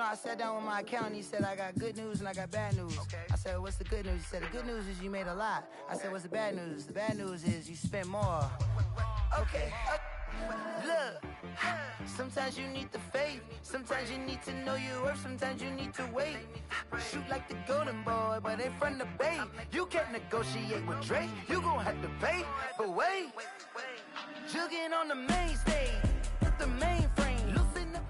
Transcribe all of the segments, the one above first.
I sat down with my accountant. He said, I got good news and I got bad news. Okay. I said, what's the good news? He said, the good news is you made a lot. I said, what's the bad news? The bad news is you spent more. Okay. Look, sometimes you need the faith. Sometimes you need to know your worth. Sometimes you need to wait. Shoot like the golden boy, but in front of Bay. You can't negotiate with Drake. You gon' have to pay. But wait, jugging on the main stage. The mainframe. Loosen up.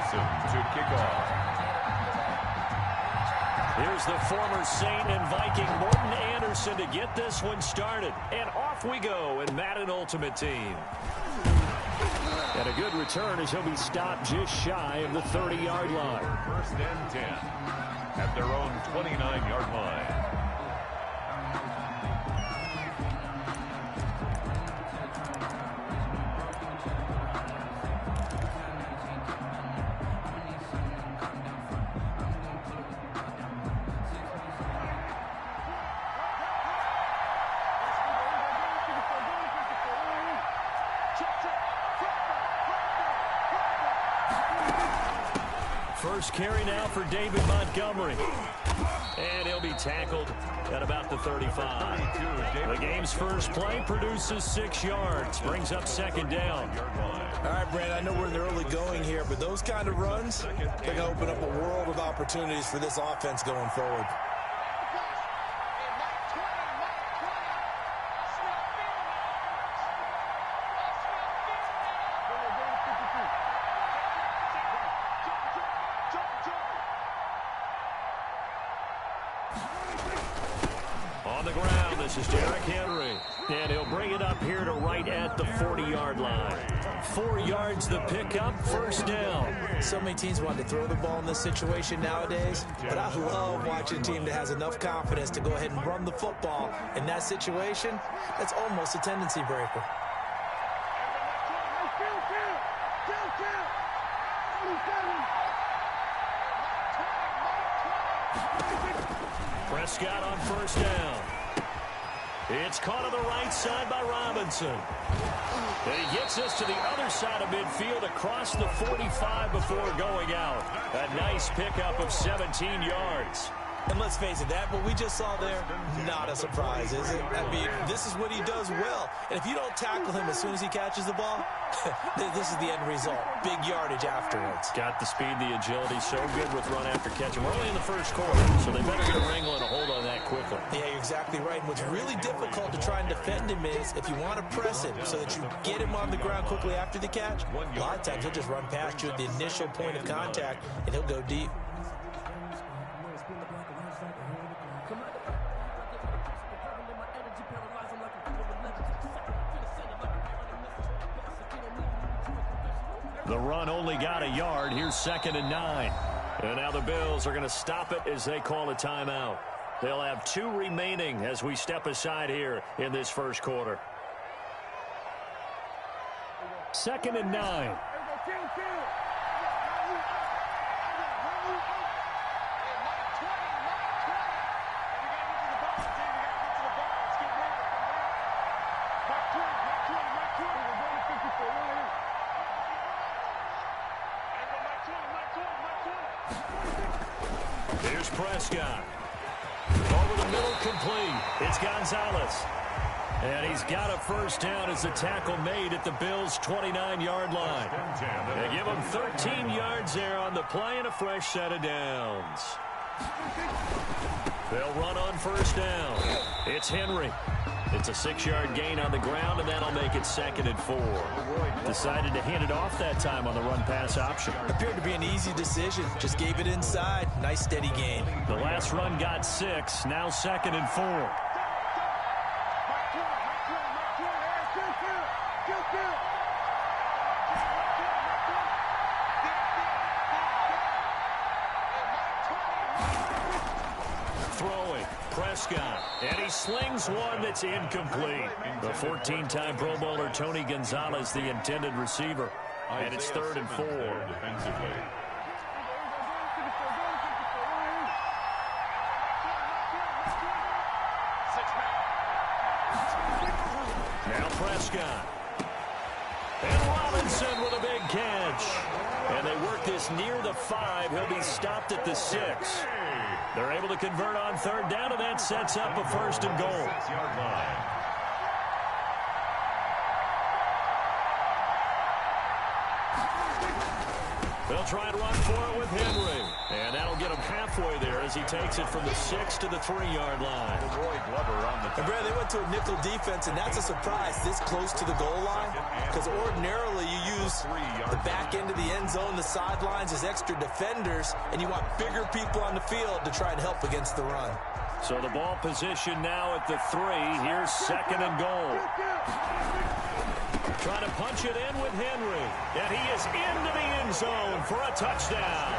To kick off. Here's the former Saint and Viking Morten Andersen to get this one started. And off we go in Madden Ultimate Team. And a good return as he'll be stopped just shy of the 30-yard line. First and 10 at their own 29-yard line. First carry now for David Montgomery. And he'll be tackled at about the 35. The game's first play produces 6 yards. Brings up second down. All right, Brand, I know we're in the early going here, but those kind of runs, they're going to open up a world of opportunities for this offense going forward. On the ground, this is Derrick Henry. And he'll bring it up here to right at the 40-yard line. 4 yards the pickup, first down. So many teams want to throw the ball in this situation nowadays, but I love watching a team that has enough confidence to go ahead and run the football. In that situation, that's almost a tendency breaker. Prescott on first down. It's caught on the right side by Robinson. And he gets us to the other side of midfield across the 45 before going out. A nice pickup of 17 yards. And let's face it, that what we just saw there, not a surprise, is it? I mean, this is what he does well. And if you don't tackle him as soon as he catches the ball, this is the end result. Big yardage afterwards. Got the speed, the agility, so good with run after catch. We're only in the first quarter, so they better get a wrangle and a hold on that quickly. Yeah, you're exactly right. And what's really difficult to try and defend him is if you want to press him so that you get him on the ground quickly after the catch, a lot of times he'll just run past you at the initial point of contact, and he'll go deep. The run only got a yard. Here's 2nd and 9. And now the Bills are going to stop it as they call a timeout. They'll have 2 remaining as we step aside here in this first quarter. 2nd and 9. Here's Prescott. Over the middle, complete. It's Gonzalez. And he's got a first down as the tackle made at the Bills' 29-yard line. They give him 13 yards there on the play and a fresh set of downs. They'll run on first down. It's Henry. It's a 6-yard gain on the ground, and that'll make it 2nd and 4. Decided to hand it off that time on the run-pass option. Appeared to be an easy decision. Just gave it inside. Nice, steady gain. The last run got 6. Now 2nd and 4. Prescott, and he slings one that's incomplete. The 14-time Pro Bowler Tony Gonzalez, the intended receiver. And it's 3rd and 4. Defensively. Now Prescott. And Robinson with a big catch. And they work this near the 5. He'll be stopped at the 6. They're able to convert on 3rd down, and that sets up a 1st and goal. 6-yard line. They'll try and run for it with Henry. And that'll get him halfway there as he takes it from the 6 to the 3-yard line. Roy Glover on the top. And Brad, they went to a nickel defense, and that's a surprise this close to the goal line, because ordinarily you use the back end of the end zone, the sidelines as extra defenders, and you want bigger people on the field to try and help against the run. So the ball position now at the 3. Here's 2nd and goal. Trying to punch it in with Henry. And he is into the end zone for a touchdown.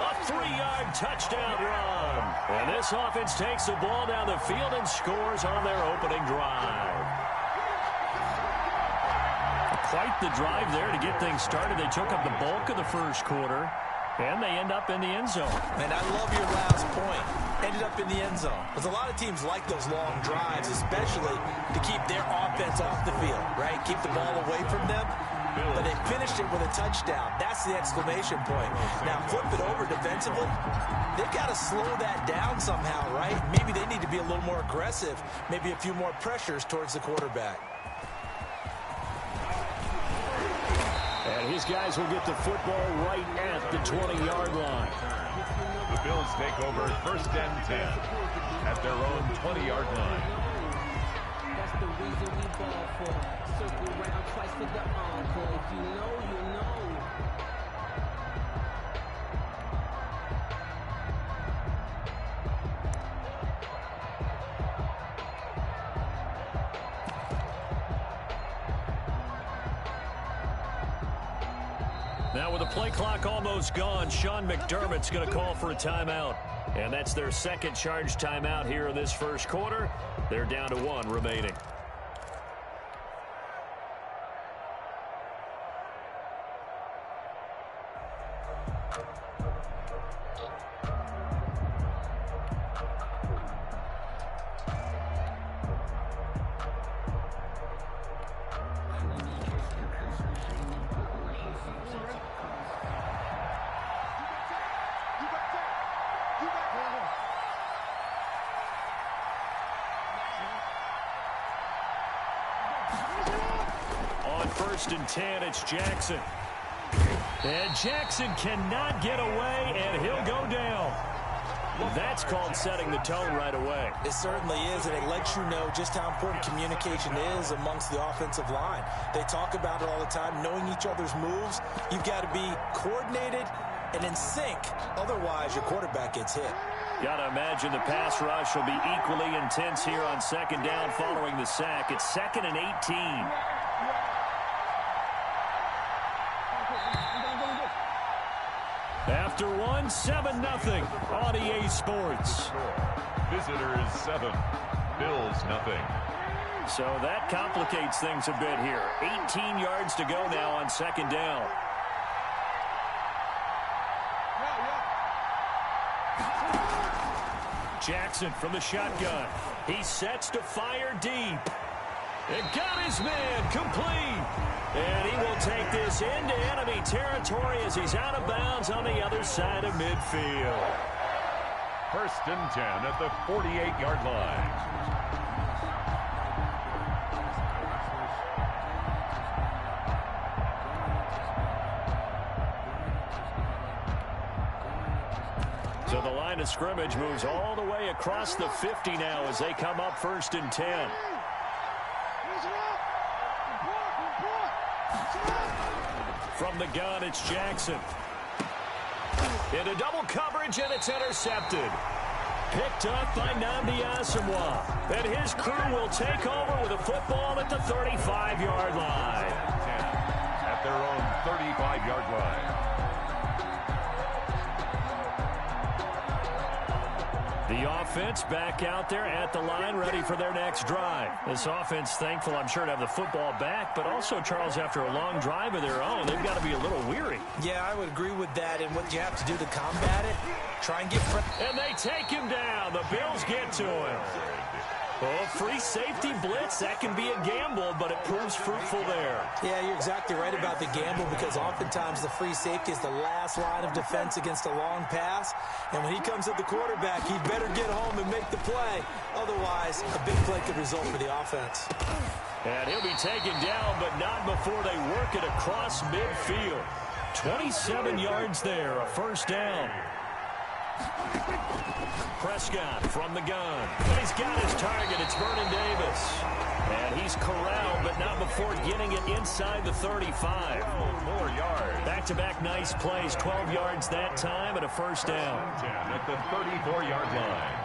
A 3-yard touchdown run. And this offense takes the ball down the field and scores on their opening drive. Quite the drive there to get things started. They took up the bulk of the first quarter, and they end up in the end zone. And I love your last point. Ended up in the end zone. Because a lot of teams like those long drives, especially to keep their offense off the field, right? Keep the ball away from them. But they finished it with a touchdown. That's the exclamation point. Now flip it over defensively. They've got to slow that down somehow, right? Maybe they need to be a little more aggressive. Maybe a few more pressures towards the quarterback. And his guys will get the football right at the 20-yard line. The Bills take over 1st and 10 at their own 20-yard line. That's the reason we ball for. Circle around twice for the encore. If you know, you know. Now with the play clock almost gone, Sean McDermott's going to call for a timeout. And that's their 2nd charge timeout here in this first quarter. They're down to 1 remaining. On 1st and 10, it's Jackson. And Jackson cannot get away, and he'll go down. That's called setting the tone right away. It certainly is, and it lets you know just how important communication is amongst the offensive line. They talk about it all the time, knowing each other's moves. You've got to be coordinated and in sync. Otherwise, your quarterback gets hit. Got to imagine the pass rush will be equally intense here on 2nd down following the sack. It's 2nd and 18. After 1, 7-0 on EA Sports. Visitors 7, Bills nothing. So that complicates things a bit here. 18 yards to go now on 2nd down. Jackson from the shotgun. He sets to fire deep. And got his man complete. And he will take this into enemy territory as he's out of bounds on the other side of midfield. 1st and 10 at the 48-yard line. So the line of scrimmage moves all the way across the 50 now as they come up 1st and 10. From the gun, it's Jackson. Into double coverage, and it's intercepted. Picked up by Nnamdi Asomugha. And his crew will take over with a football at the 35-yard line. At their own 35-yard line. The offense back out there at the line, ready for their next drive. This offense, thankful, I'm sure, to have the football back, but also, Charles, after a long drive of their own, they've got to be a little weary. Yeah, I would agree with that, and what you have to do to combat it, try and get... And they take him down. The Bills get to him. Oh, free safety blitz, that can be a gamble, but it proves fruitful there. Yeah, you're exactly right about the gamble, because oftentimes the free safety is the last line of defense against a long pass. And when he comes at the quarterback, he better get home and make the play. Otherwise, a big play could result for the offense. And he'll be taken down, but not before they work it across midfield. 27 yards there, a first down. Prescott from the gun. He's got his target. It's Vernon Davis. And he's corralled, but not before getting it inside the 35. More yards. Back-to-back nice plays. 12 yards that time and a first down. At the 34-yard line.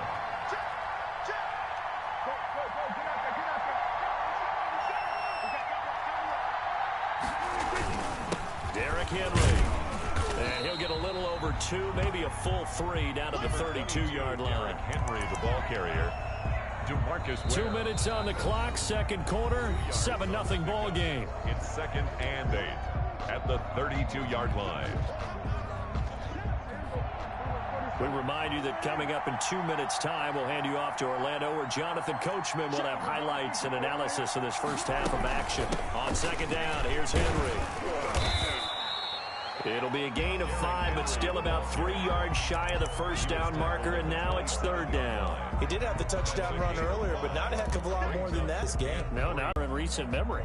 Derrick Henry. And he'll get a little over 2, maybe a full 3 down to the 32-yard line. Henry, the ball carrier. DeMarcus Ware. 2 minutes on the clock, second quarter, 7-0 ball game. It's 2nd and 8 at the 32-yard line. We remind you that coming up in 2 minutes' time, we'll hand you off to Orlando, where Jonathan Coachman will have highlights and analysis of this first half of action. On second down, here's Henry. It'll be a gain of 5, but still about 3 yards shy of the first down marker, and now it's third down. He did have the touchdown run earlier, but not a heck of a lot more than that this game. No, not in recent memory.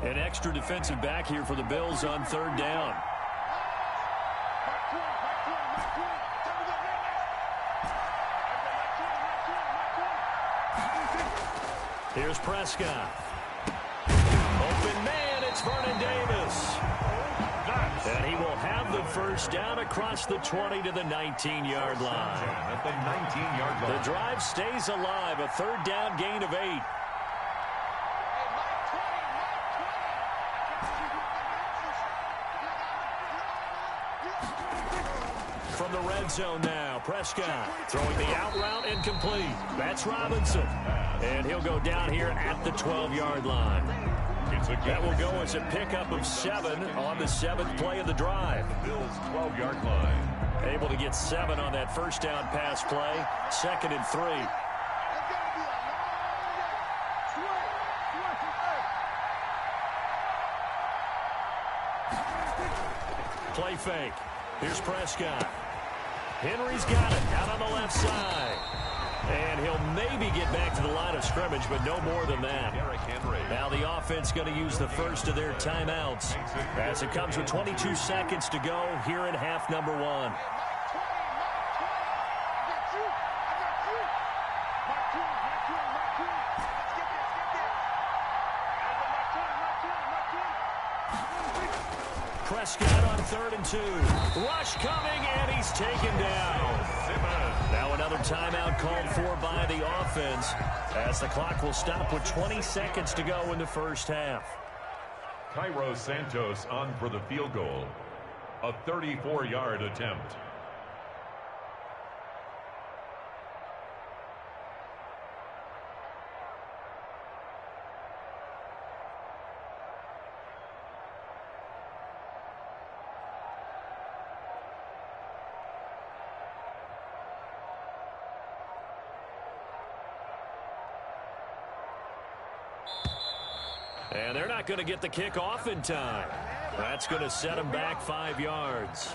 An extra defensive back here for the Bills on third down. Here's Prescott. Open man, it's Vernon Davis. And he will have the first down across the 20 to the 19-yard line. At the 19-yard line. The drive stays alive, a third down gain of 8. From the red zone now, Prescott throwing the out route incomplete. That's Robinson. And he'll go down here at the 12-yard line. That will go as a pickup of 7 on the 7th play of the drive. Bills 12-yard line. Able to get 7 on that first down pass play. 2nd and 3. Play fake. Here's Prescott. Henry's got it out on the left side. And he'll maybe get back to the line of scrimmage, but no more than that. Now the offense going to use the first of their timeouts as it comes with 22 seconds to go here in half number 1. Prescott on 3rd and 2. Rush coming, and he's taken down. Now another timeout called for by the offense as the clock will stop with 20 seconds to go in the first half. Cairo Santos on for the field goal. A 34-yard attempt. And they're not going to get the kick off in time. That's going to set them back 5 yards.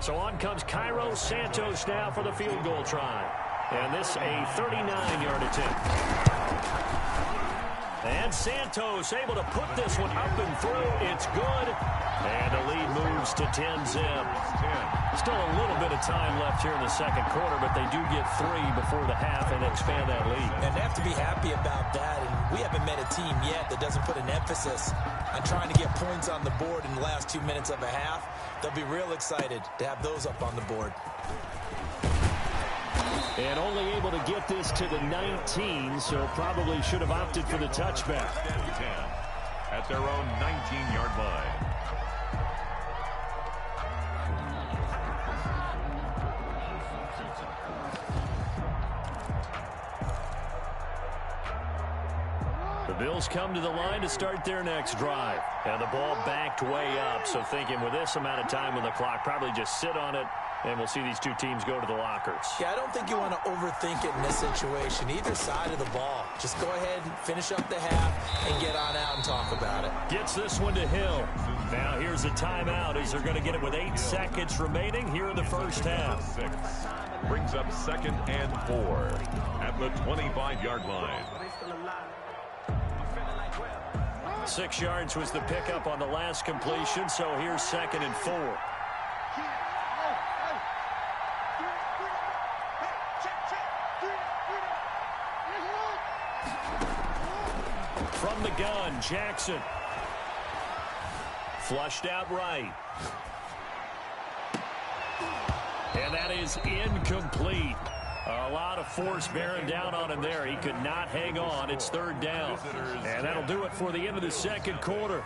So on comes Cairo Santos now for the field goal try. And this a 39-yard attempt. And Santos able to put this one up and through. It's good. And the lead moves to 10-zip. Still a little bit of time left here in the second quarter, but they do get 3 before the half and expand that lead. And they have to be happy about that. And we haven't met a team yet that doesn't put an emphasis on trying to get points on the board in the last 2 minutes of a half. They'll be real excited to have those up on the board. And only able to get this to the 19, so probably should have opted for the touchback. 10 at their own 19-yard line. The Bills come to the line to start their next drive. And the ball backed way up, so thinking with this amount of time on the clock, probably just sit on it, and we'll see these two teams go to the lockers. Yeah, I don't think you want to overthink it in this situation. Either side of the ball. Just go ahead and finish up the half and get on out and talk about it. Gets this one to Hill. Now here's a timeout as they're going to get it with 8 seconds remaining here in the first half. 6 brings up 2nd and 4 at the 25-yard line. 6 yards was the pickup on the last completion, so here's 2nd and 4. From the gun, Jackson. Flushed out right. And that is incomplete. A lot of force bearing down on him there. He could not hang on. It's 3rd down. And that'll do it for the end of the second quarter.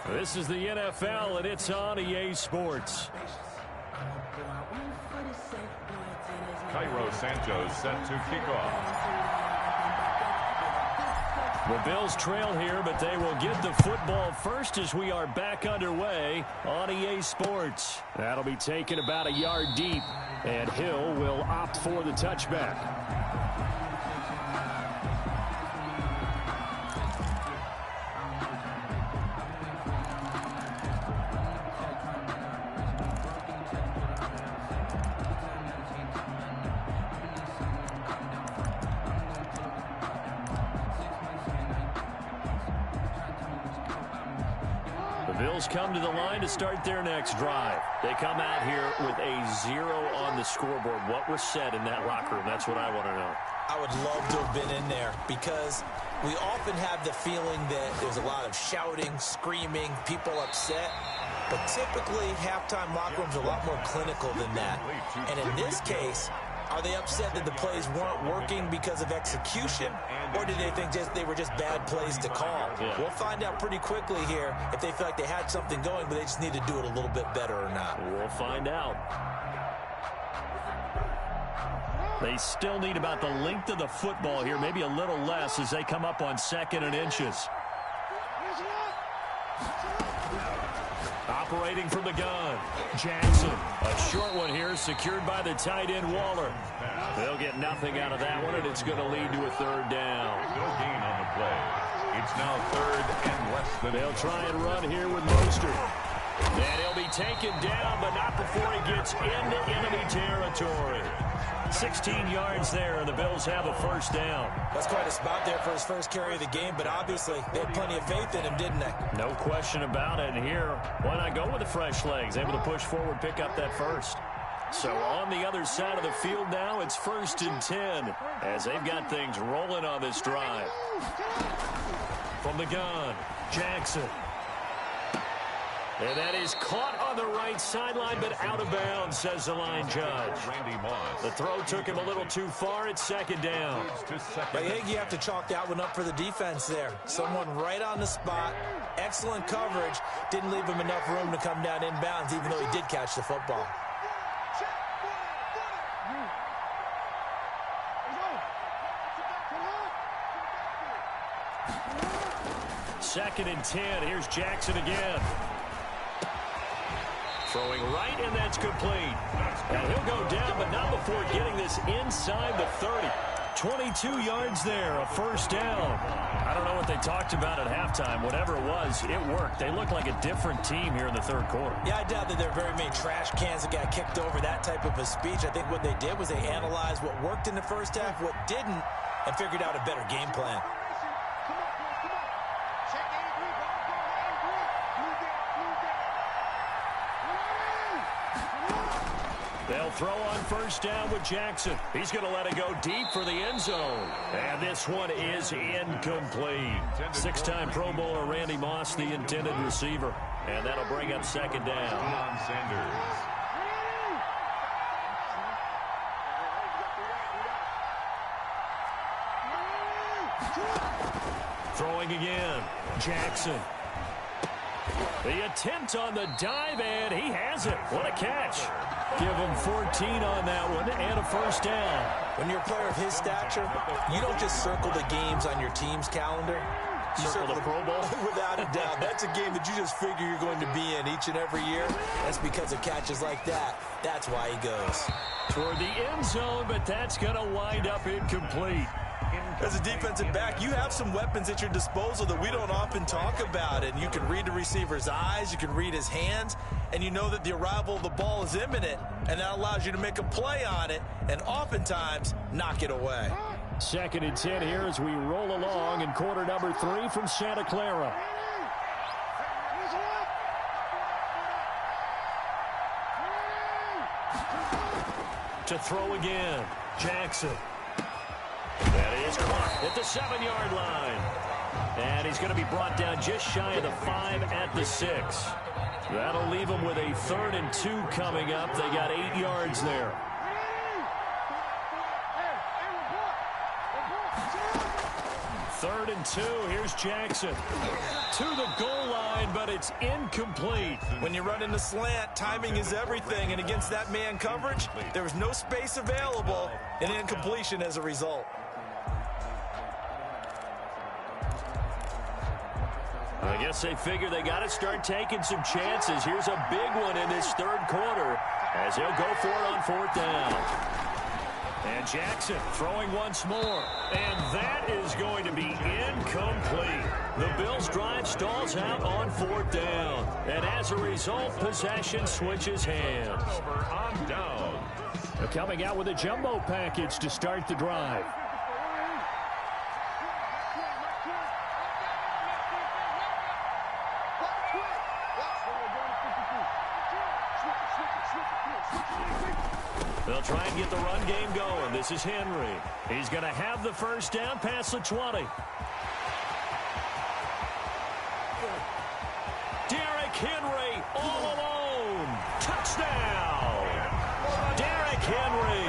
This is the NFL, and it's on EA Sports. Cairo Santos set to kick off. The Bills trail here, but they will get the football first as we are back underway on EA Sports. That'll be taken about a yard deep, and Hill will opt for the touchback. Bills come to the line to start their next drive. They come out here with a 0 on the scoreboard. What was said in that locker room? That's what I want to know. I would love to have been in there because we often have the feeling that there's a lot of shouting, screaming, people upset. But typically, halftime locker rooms are a lot more clinical than that. And in this case, are they upset that the plays weren't working because of execution, or did they think they were just bad plays to call? Yeah. We'll find out pretty quickly here if they feel like they had something going, but they just need to do it a little bit better or not. We'll find out. They still need about the length of the football here, maybe a little less as they come up on 2nd and inches. Operating from the gun, Jackson. A short one here, secured by the tight end, Waller. They'll get nothing out of that one, and it's going to lead to a 3rd down. No gain on the play. It's now 3rd and less than. They'll try and run here with Mostert. And he'll be taken down, but not before he gets into enemy territory. 16 yards there, and the Bills have a 1st down. That's quite a spot there for his first carry of the game, but obviously they had plenty of faith in him, didn't they? No question about it. And here, why not go with the fresh legs? Able to push forward, pick up that 1st. So on the other side of the field now, it's 1st and 10 as they've got things rolling on this drive. From the gun, Jackson. And that is caught on the right sideline, but out of bounds, says the line judge. Randy Moss. The throw took him a little too far. It's 2nd down. I think you have to chalk that one up for the defense there. Someone right on the spot. Excellent coverage. Didn't leave him enough room to come down inbounds, even though he did catch the football. Second and 10. Here's Jackson again. Throwing right, and that's complete. And he'll go down, but not before getting this inside the 30. 22 yards there, a 1st down. I don't know what they talked about at halftime. Whatever it was, it worked. They look like a different team here in the 3rd quarter. Yeah, I doubt that there are very many trash cans that got kicked over, that type of a speech. I think what they did was they analyzed what worked in the first half, what didn't, and figured out a better game plan. They'll throw on first down with Jackson. He's going to let it go deep for the end zone. And this one is incomplete. Six-time Pro Bowler Randy Moss, the intended receiver. And that'll bring up second down. Deion Sanders. Throwing again. Jackson. The attempt on the dive, and he has it. What a catch. Give him 14 on that one and a first down. When you're a player of his stature, you don't just circle the games on your team's calendar. You Circle the Pro Bowl? Without a doubt. That's a game that you just figure you're going to be in each and every year. That's because of catches like that. That's why he goes. Toward the end zone, but that's going to wind up incomplete. As a defensive back, you have some weapons at your disposal that we don't often talk about. And you can read the receiver's eyes, you can read his hands, and you know that the arrival of the ball is imminent, and that allows you to make a play on it and oftentimes knock it away. 2nd and 10 here as we roll along in quarter number 3 from Santa Clara. To throw again, Jackson. That is caught at the 7-yard line. And he's going to be brought down just shy of the 5 at the 6. That'll leave him with a 3rd and 2 coming up. They got 8 yards there. Third and 2. Here's Jackson to the goal line, but it's incomplete. When you run in the slant, timing is everything, and against that man coverage, there was no space available, and incompletion as a result. I guess they figure they got to start taking some chances. Here's a big one in this 3rd quarter as he'll go for it on 4th down. And Jackson throwing once more. And that is going to be incomplete. The Bills' drive stalls out on 4th down. And as a result, possession switches hands. Over on down. Coming out with a jumbo package to start the drive. They'll try and get the run game going. This is Henry. He's going to have the first down past the 20. Derrick Henry all alone. Touchdown. Derrick Henry,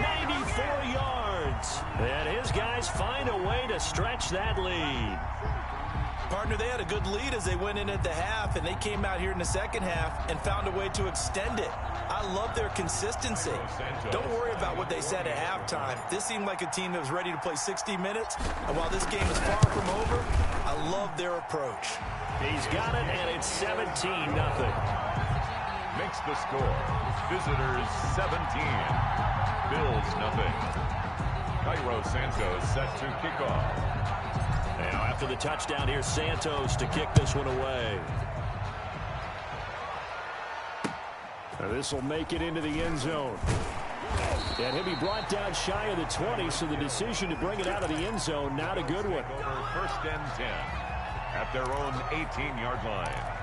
94 yards. And his guys find a way to stretch that lead. Partner, they had a good lead as they went in at the half, and they came out here in the second half and found a way to extend it. I love their consistency. Don't worry about what they said at halftime. This seemed like a team that was ready to play 60 minutes, and while this game is far from over, I love their approach. He's got it, and it's 17-0. Makes the score. Visitors 17. Bills nothing. Cairo Santos set to kick off. Now after the touchdown, here's Santos to kick this one away. This will make it into the end zone. And he'll be brought down shy of the 20, so the decision to bring it out of the end zone, not a good one. Over 1st and 10 at their own 18-yard line.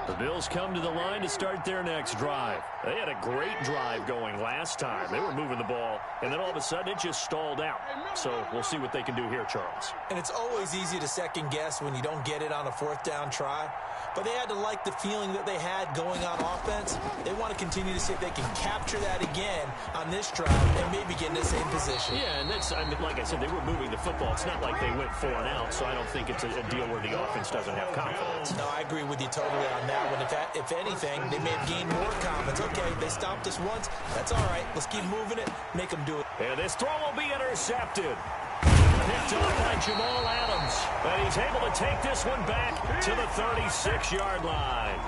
The Bills come to the line to start their next drive. They had a great drive going last time. They were moving the ball, and then all of a sudden it just stalled out. So we'll see what they can do here, Charles. And it's always easy to second guess when you don't get it on a 4th down try. But they had to like the feeling that they had going on offense. They want to continue to see if they can capture that again on this drive and maybe get in the same position. Yeah, and that's, I mean, like I said, they were moving the football. It's not like they went 4 and out, so I don't think it's a deal where the offense doesn't have confidence. No, I agree with you totally on that one. If anything, they may have gained more confidence. Okay, they stopped us once. That's all right. Let's keep moving it. Make them do it. And this throw will be intercepted. Picked off by Jamal Adams. But he's able to take this one back to the 36-yard line.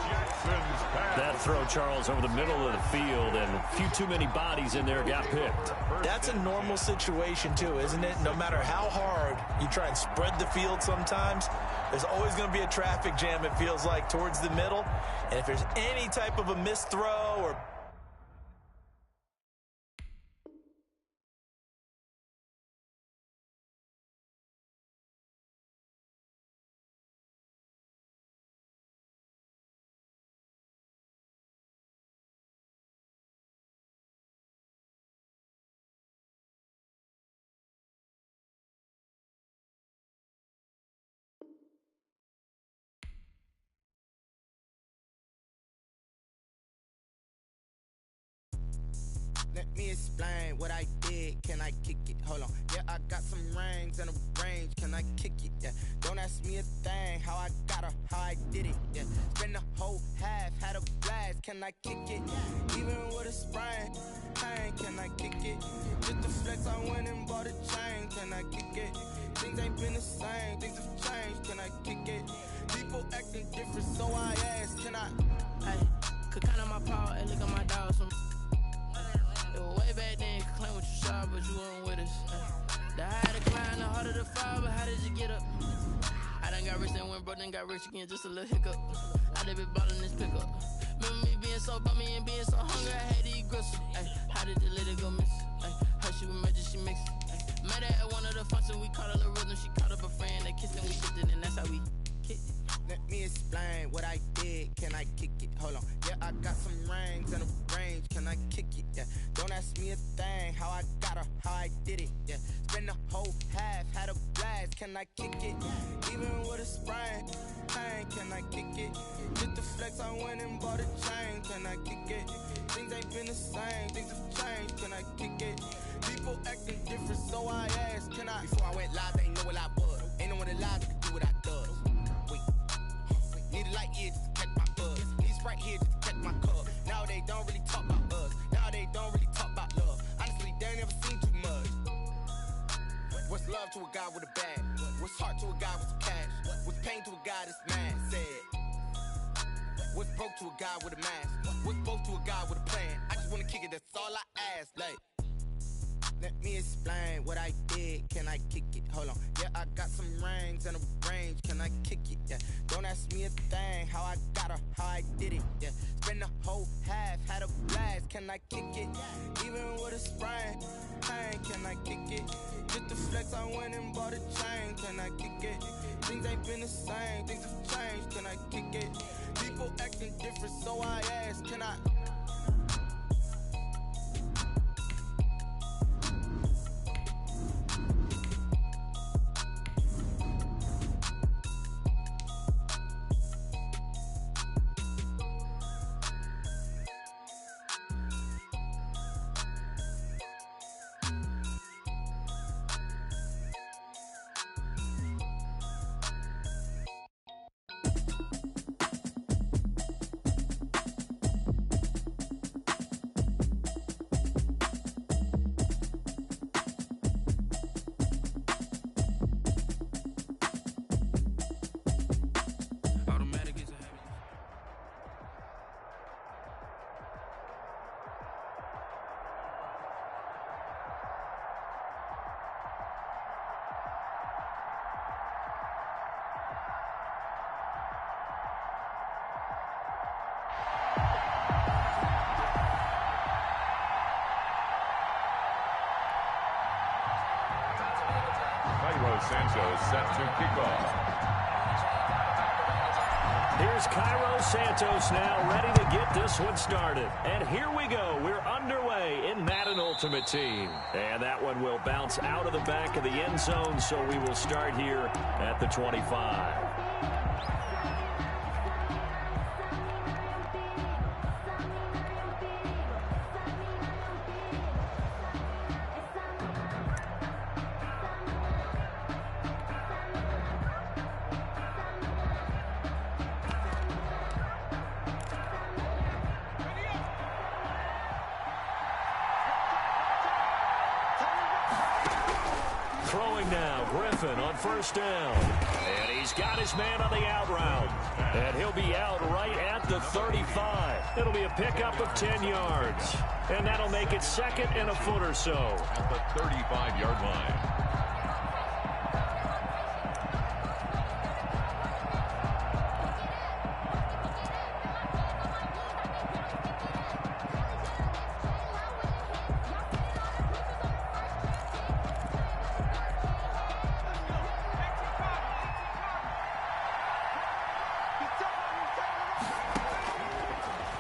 That throw, Charles, over the middle of the field, and a few too many bodies in there got picked. That's a normal situation, too, isn't it? No matter how hard you try and spread the field sometimes, there's always going to be a traffic jam, it feels like, towards the middle. And if there's any type of a missed throw or Let me explain what I did. Can I kick it? Hold on. Yeah, I got some rings and a range. Can I kick it? Yeah. Don't ask me a thing. How I got her, how I did it. Yeah. Spend the whole half, had a blast. Can I kick it? Even with a sprain, pain. Can I kick it? Just the flex, I went and bought a chain. Can I kick it? Things ain't been the same. Things have changed. Can I kick it? People acting different, so I ask. Can I? Hey, could count on my power and look at my dogs. It was way back then, you could claim what you saw, but you weren't with us. The higher the climb, the harder the fall, but how did you get up? I done got rich and went broke, then got rich again, just a little hiccup. I done been ballin' this pickup. Remember me being so bummy and being so hungry, I had to eat gristle. Ay, how did the lady go miss? Ay, how she was magic, she mixed. Met her at one of the functions, we caught a little rhythm, she caught up a friend, they kissed and we kicked it, and that's how we kicked it. Let me explain what I did. Can I kick it? Hold on. Yeah, I got some rings and a range. Can I kick it? Yeah. Don't ask me a thing. How I got her, how I did it. Yeah. Spend the whole half, had a blast. Can I kick it? Even with a sprain, pain. Can I kick it? Just the flex, I went and bought a chain. Can I kick it? Things ain't been the same. Things have changed. Can I kick it? People acting different, so I asked. Can I? Before I went live, they ain't know what I was. Ain't no one alive that could do what I does. Need a light here just to catch my buzz. Need Sprite here just to catch my cup. Now they don't really talk about us. Now they don't really talk about love. Honestly, they ain't never seen too much. What's love to a guy with a bag? What's heart to a guy with some cash? What's pain to a guy that's mad? Said. What's broke to a guy with a mask? What's both to a guy with a plan? I just wanna kick it, that's all I ask. Like, let me explain what I did. Can I kick it? Hold on. Yeah, I got some rings and a range. Can I kick it? Yeah. Don't ask me a thing. How I got her, how I did it. Yeah. Spend the whole half, had a blast. Can I kick it? Even with a sprain, pain. Can I kick it? Just the flex, I went and bought a chain. Can I kick it? Things ain't been the same. Things have changed. Can I kick it? People acting different, so I ask. Can I? Cairo Santos set to kick off. Here's Cairo Santos now ready to get this one started. And here we go. We're underway in Madden Ultimate Team. And that one will bounce out of the back of the end zone, so we will start here at the 25. Throwing now, Griffin on first down. And he's got his man on the out route. And he'll be out right at the 35. It'll be a pickup of 10 yards. And that'll make it second and a foot or so. At the 35-yard line.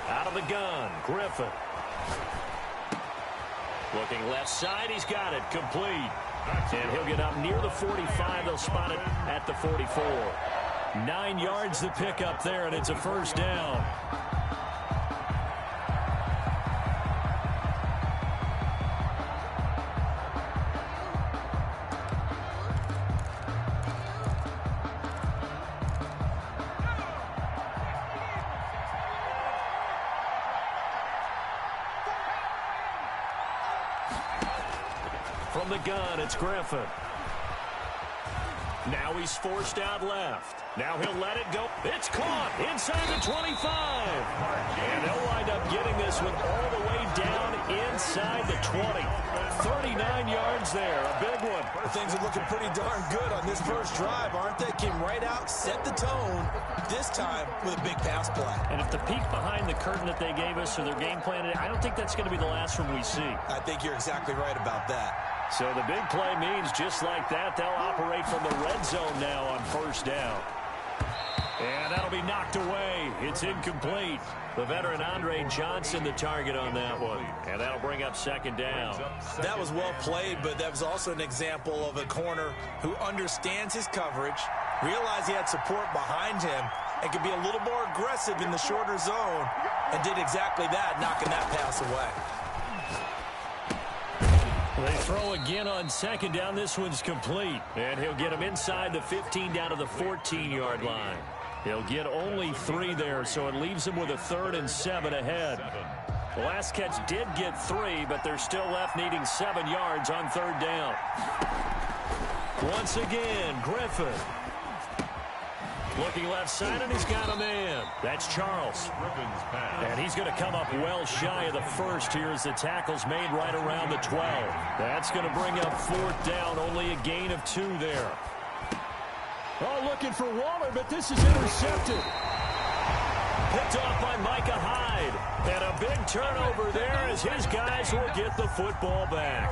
Out of the gun, Griffin. Looking left side, he's got it, complete. And he'll get up near the 45. They'll spot it at the 44. 9 yards to pick up there, and it's a first down. From the gun, it's Griffin. Now he's forced out left. Now he'll let it go. It's caught inside the 25. And they'll wind up getting this one all the way down inside the 20. 39 yards there, a big one. Well, things are looking pretty darn good on this first drive, aren't they? Came right out, set the tone, this time with a big pass play. And if the peek behind the curtain that they gave us or their game plan, I don't think that's going to be the last one we see. I think you're exactly right about that. So the big play means just like that, they'll operate from the red zone now on first down. And that'll be knocked away. It's incomplete. The veteran Andre Johnson the target on that one. And that'll bring up second down. That was well played, but that was also an example of a corner who understands his coverage, realized he had support behind him, and could be a little more aggressive in the shorter zone, and did exactly that, knocking that pass away. They throw again on second down. This one's complete. And he'll get him inside the 15 down to the 14-yard line. He'll get only 3 there, so it leaves him with a 3rd and 7 ahead. The last catch did get 3, but they're still left needing 7 yards on 3rd down. Once again, Griffin. Looking left side, and he's got a man. That's Charles. And he's going to come up well shy of the first here as the tackle's made right around the 12. That's going to bring up 4th down, only a gain of 2 there. Oh, looking for Waller, but this is intercepted. Picked off by Micah Hyde. And a big turnover there as his guys will get the football back.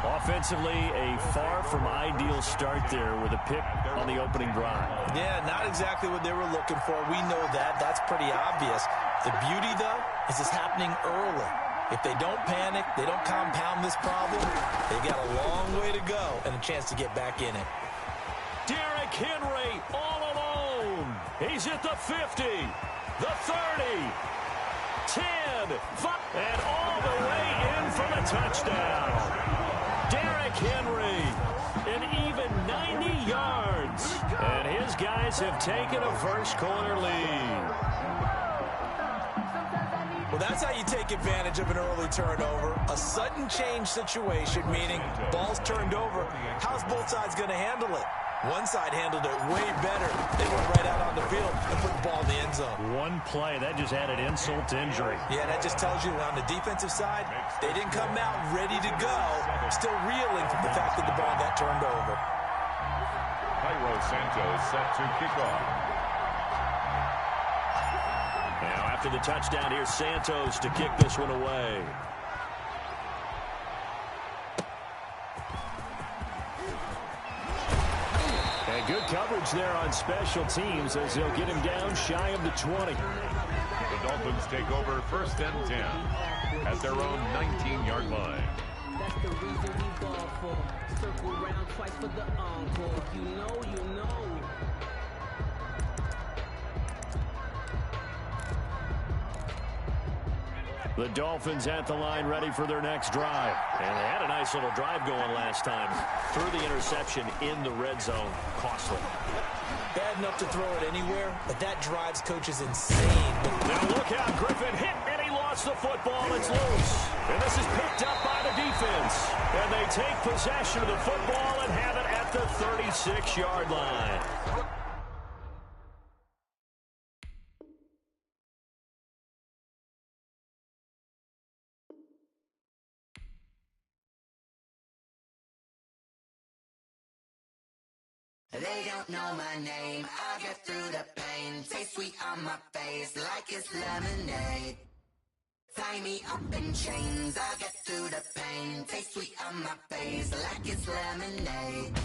Offensively, a far from ideal start there with a pick on the opening drive. Yeah, not exactly what they were looking for. We know that. That's pretty obvious. The beauty, though, is it's happening early. If they don't panic, they don't compound this problem, they've got a long way to go and a chance to get back in it. Derrick Henry all alone. He's at the 50, the 30, 10, 5, and all the way in for the touchdown. Derrick Henry, an even 90 yards. And his guys have taken a first quarter lead. Well, that's how you take advantage of an early turnover. A sudden change situation, meaning ball's turned over. How's both sides going to handle it? One side handled it way better. They went right out on the field and put the ball in the end zone. One play, that just added insult to injury. Yeah, that just tells you on the defensive side, they didn't come out ready to go. Still reeling from the fact that the ball got turned over. Cairo Santos set to kick off. Now after the touchdown, here's Santos to kick this one away. And good coverage there on special teams as they'll get him down shy of the 20. The Dolphins take over 1st and 10 at their own 19-yard line. That's the reason we ball for. Circle around twice for the encore. You know. The Dolphins at the line ready for their next drive. And they had a nice little drive going last time. Threw the interception in the red zone. Costly. Bad enough to throw it anywhere, but that drives coaches insane. Now look out. Griffin hit, and he lost the football. It's loose. And this is picked up by the defense. And they take possession of the football and have it at the 36-yard line. They don't know my name, I'll get through the pain. Taste sweet on my face like it's lemonade. Tie me up in chains, I'll get through the pain. Taste sweet on my face like it's lemonade.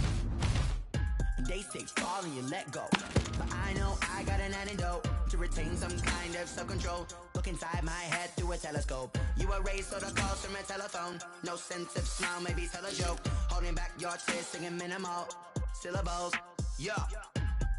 They say fall and you let go, but I know I got an antidote to retain some kind of self-control. Look inside my head through a telescope. You erase all the calls from a telephone. No sense of smile, maybe tell a joke. Holding back your tears, singing minimal syllables. Yeah,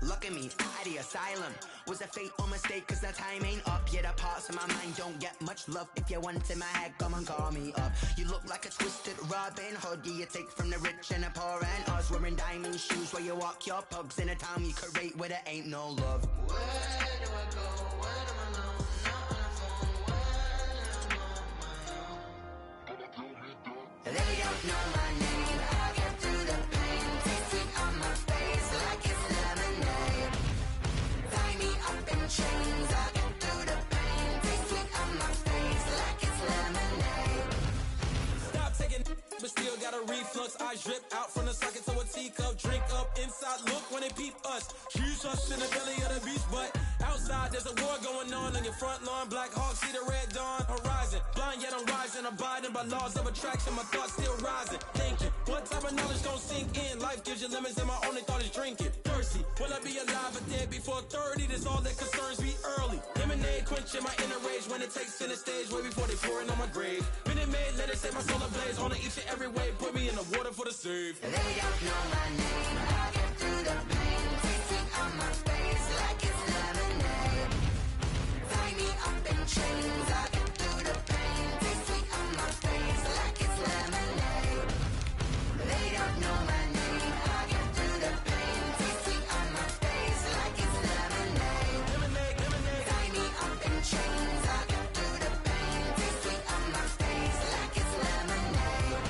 look at me, at the asylum. Was a fate or mistake, cause the time ain't up. Yeah, the parts of my mind don't get much love. If you want in my head, come and call me up. You look like a twisted Robin Hood. Yeah, you take from the rich and the poor and us. Wearing diamond shoes where you walk your pugs in a town you create where there ain't no love. Where do I go? Where do I know? Not on the phone. Where am I on my own? got a reflux. I drip out from the socket to a teacup. Drink up inside, look when they peep us. Huge us in the belly of the beach, but outside there's a war going on your front lawn. Black Hawk, see the red dawn horizon. Blind yet I'm rising, abiding by laws of attraction. My thoughts still rising. Thinking, what type of knowledge gon' sink in? Life gives you lemons and my only thought is drinking. Thirsty, will I be alive or dead before 30? That's all that concerns me early. Lemonade quenching my inner rage when it takes center stage way before they pour it on my grave. Minute Maid, let it set my soul ablaze. On each and every way, put me in the water for the save. They don't know my name. I get through the pain. Tasting on my face like it's lemonade. Tie me up in chains. I get through the pain. Tasting on my face like it's lemonade. They don't know my name. I get through the pain. Tasting on my face like it's lemonade. Tie me up in chains. I get through the pain. Tasting on my face like it's lemonade.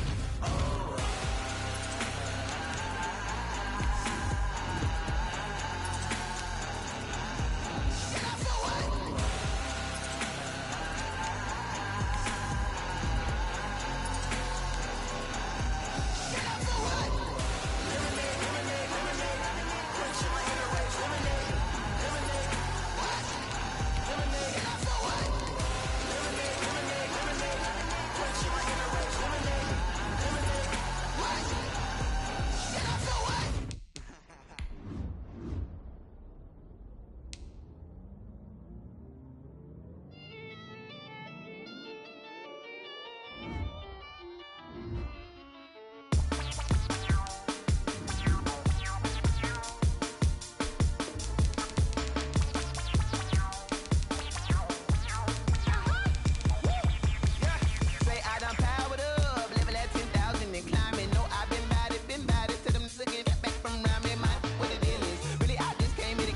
Say I done powered up, level at 10,000 and climbing. No, I've been bad it to them suckers get back from around me. My what the deal is, really I just came here to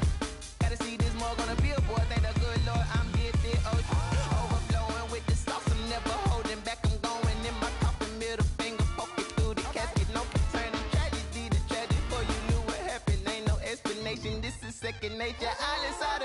gotta see this more gonna be a boy. Thank the good Lord I'm gifted. Overflowing with the sauce, I'm never holding back. I'm going in my coffin, middle finger poking through the casket. No turning tragedy to tragic. For you knew what happened, ain't no explanation. This is second nature. All inside